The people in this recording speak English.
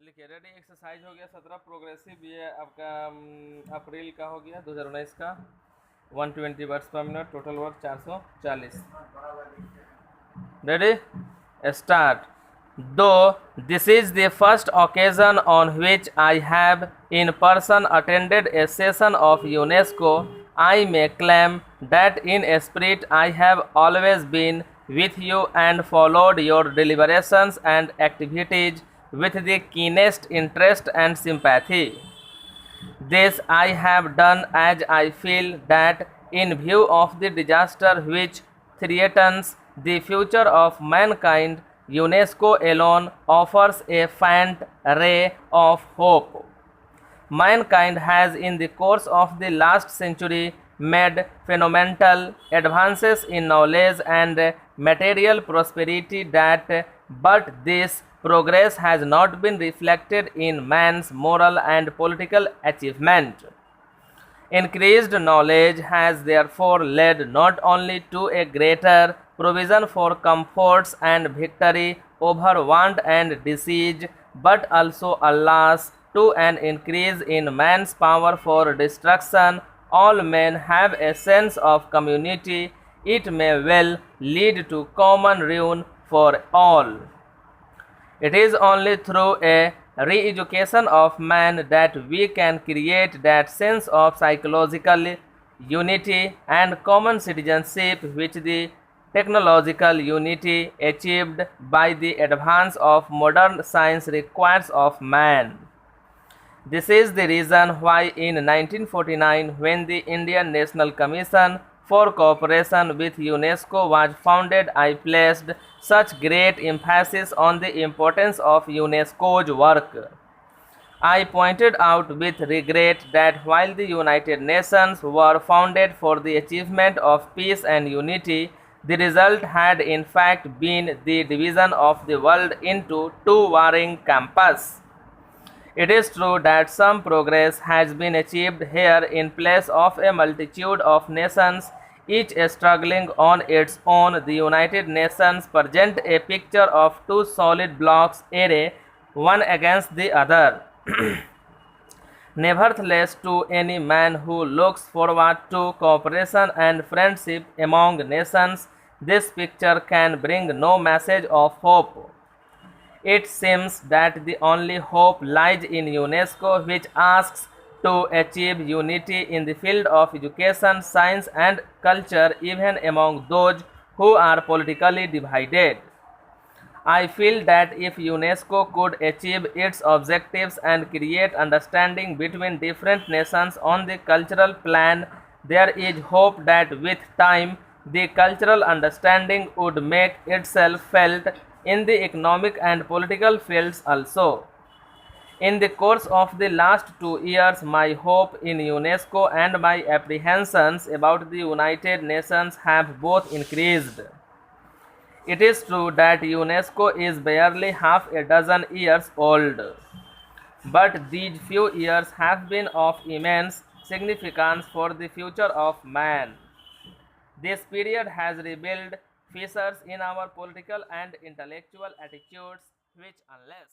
लिखिए ready. Exercise हो गया 17 प्रोग्रेसिव, ये आपका अप्रैल का हो गया 2019 का। 120 वर्ड्स पर minute, total word 440। Ready, start. Though this is the first occasion on which I have in person attended a session of UNESCO, I may claim that in spirit I have always been with you and followed your deliberations and activities with the keenest interest and sympathy. This I have done as I feel that in view of the disaster which threatens the future of mankind, UNESCO alone offers a faint ray of hope. Mankind has in the course of the last century made phenomenal advances in knowledge and material prosperity but this progress has not been reflected in man's moral and political achievement. Increased knowledge has therefore led not only to a greater provision for comforts and victory over want and disease, but also, alas, to an increase in man's power for destruction. All men have a sense of community. It may well lead to common ruin for all. It is only through a re-education of man that we can create that sense of psychological unity and common citizenship which the technological unity achieved by the advance of modern science requires of man. This is the reason why in 1949, when the Indian National Commission for Cooperation with UNESCO was founded, I placed such great emphasis on the importance of UNESCO's work. I pointed out with regret that while the United Nations were founded for the achievement of peace and unity, the result had in fact been the division of the world into two warring camps. It is true that some progress has been achieved here in place of a multitude of nations, each struggling on its own. The United Nations present a picture of two solid blocks array, one against the other. Nevertheless, to any man who looks forward to cooperation and friendship among nations, this picture can bring no message of hope. It seems that the only hope lies in UNESCO, which asks to achieve unity in the field of education, science and culture even among those who are politically divided. I feel that if UNESCO could achieve its objectives and create understanding between different nations on the cultural plan, there is hope that with time the cultural understanding would make itself felt in the economic and political fields also. In the course of the last 2 years, my hope in UNESCO and my apprehensions about the United Nations have both increased. It is true that UNESCO is barely half a dozen years old, but these few years have been of immense significance for the future of man. This period has revealed fissures in our political and intellectual attitudes which, unless